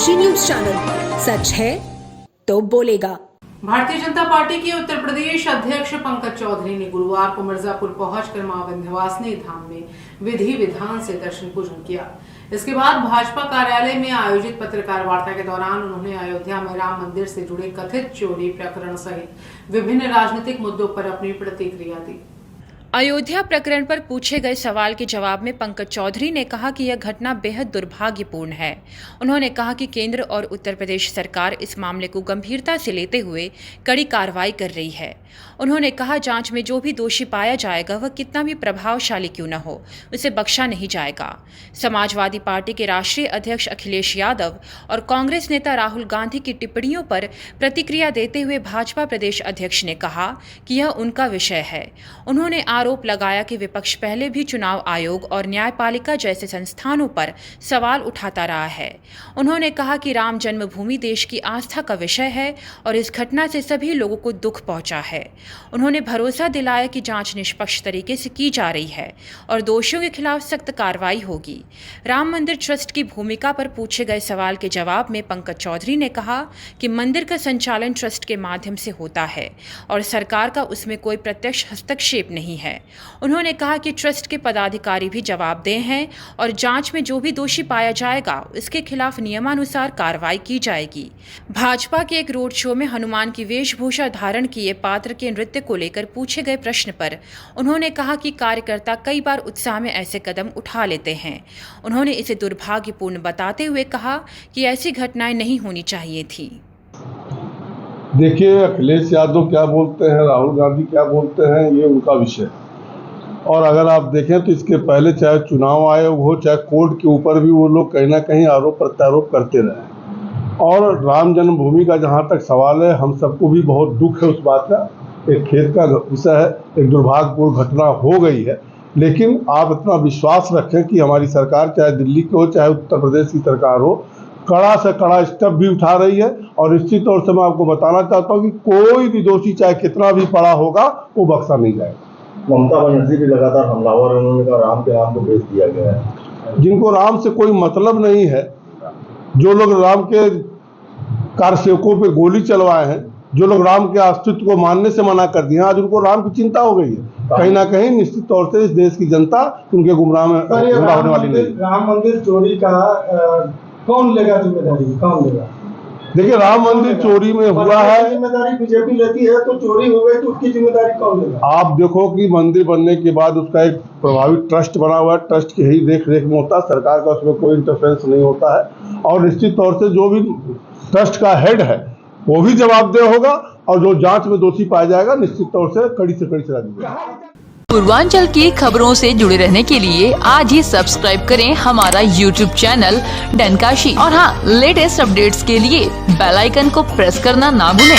डनकाशी news channel, सच है तो बोलेगा। भारतीय जनता पार्टी के उत्तर प्रदेश अध्यक्ष पंकज चौधरी ने गुरुवार को मिर्जापुर पहुंचकर मां विंध्यवासिनी धाम में विधि विधान से दर्शन पूजन किया। इसके बाद भाजपा कार्यालय में आयोजित पत्रकार वार्ता के दौरान उन्होंने अयोध्या में राम मंदिर से जुड़े कथित चोरी प्रकरण सहित विभिन्न राजनीतिक मुद्दों पर अपनी प्रतिक्रिया दी। अयोध्या प्रकरण पर पूछे गए सवाल के जवाब में पंकज चौधरी ने कहा कि यह घटना बेहद दुर्भाग्यपूर्ण है। उन्होंने कहा कि केंद्र और उत्तर प्रदेश सरकार इस मामले को गंभीरता से लेते हुए कड़ी कार्रवाई कर रही है। उन्होंने कहा, जांच में जो भी दोषी पाया जाएगा वह कितना भी प्रभावशाली क्यों न हो, उसे बख्शा नहीं जाएगा। समाजवादी पार्टी के राष्ट्रीय अध्यक्ष अखिलेश यादव और कांग्रेस नेता राहुल गांधी की टिप्पणियों पर प्रतिक्रिया देते हुए भाजपा प्रदेश अध्यक्ष ने कहा कि यह उनका विषय है। उन्होंने आरोप लगाया कि विपक्ष पहले भी चुनाव आयोग और न्यायपालिका जैसे संस्थानों पर सवाल उठाता रहा है। उन्होंने कहा कि राम जन्मभूमि देश की आस्था का विषय है और इस घटना से सभी लोगों को दुख पहुंचा है। उन्होंने भरोसा दिलाया कि जांच निष्पक्ष तरीके से की जा रही है और दोषियों के खिलाफ सख्त कार्रवाई होगी। राम मंदिर ट्रस्ट की भूमिका पर पूछे गए सवाल के जवाब में पंकज चौधरी ने कहा कि मंदिर का संचालन ट्रस्ट के माध्यम से होता है और सरकार का उसमें कोई प्रत्यक्ष हस्तक्षेप नहीं है। उन्होंने कहा कि ट्रस्ट के पदाधिकारी भी जवाबदेह हैं और जांच में जो भी दोषी पाया जाएगा उसके खिलाफ नियमानुसार कार्रवाई की जाएगी। भाजपा के एक रोड शो में हनुमान की वेशभूषा धारण किए पात्र के नृत्य को लेकर पूछे गए प्रश्न पर उन्होंने कहा कि कार्यकर्ता कई बार उत्साह में ऐसे कदम उठा लेते हैं। उन्होंने इसे दुर्भाग्यपूर्ण बताते हुए कहा कि ऐसी घटनाएं नहीं होनी चाहिए थी। देखिए, अखिलेश यादव क्या बोलते हैं, राहुल गांधी क्या बोलते हैं, ये उनका विषय। और अगर आप देखें तो इसके पहले चाहे चुनाव आयोग हो चाहे कोर्ट के ऊपर भी वो लोग कहीं ना कहीं आरोप प्रत्यारोप करते रहे। और राम जन्मभूमि का जहाँ तक सवाल है, हम सबको भी बहुत दुख है उस बात का। एक खेद का विषय है, एक दुर्भाग्यपूर्ण घटना हो गई है, लेकिन आप इतना विश्वास रखें कि हमारी सरकार चाहे दिल्ली की हो चाहे उत्तर प्रदेश की सरकार हो, कड़ा से कड़ा स्टेप भी उठा रही है। और निश्चित तौर से मैं आपको बताना चाहता हूँ कि कोई भी दोषी चाहे कितना भी बड़ा होगा वो बख्शा नहीं जाएगा। ममता बनर्जी भी लगातार हमलावर, उन्होंने कहा राम के नाम को भेज दिया गया है। जिनको राम से कोई मतलब नहीं है, जो लोग राम के कार्यसेवकों पे गोली चलवाए हैं, जो लोग राम के अस्तित्व को मानने से मना कर दिए, आज उनको राम की चिंता हो गई है। कहीं ना कहीं निश्चित तौर से इस देश की जनता उनके गुमराह होने वाली नहीं। राम मंदिर चोरी का कौन लेगा जिम्मेदारी, कौन लेगा? देखिए, राम मंदिर चोरी में हुआ है, जिम्मेदारी बीजेपी लेती है, तो चोरी हो गई तो उसकी जिम्मेदारी कौन लेगा? आप देखो कि मंदिर बनने के बाद उसका एक प्रभावी ट्रस्ट बना हुआ है, ट्रस्ट की ही देख रेख में होता है, सरकार का उसमें कोई इंटरफेरेंस नहीं होता है। और निश्चित तौर से जो भी ट्रस्ट का हेड है वो भी जवाबदेह होगा और जो जांच में दोषी पाया जाएगा निश्चित तौर से कड़ी सजा दी जाएगी। पूर्वांचल की खबरों से जुड़े रहने के लिए आज ही सब्सक्राइब करें हमारा YouTube चैनल डनकाशी और हाँ, लेटेस्ट अपडेट्स के लिए बेल आइकन को प्रेस करना ना भूलें।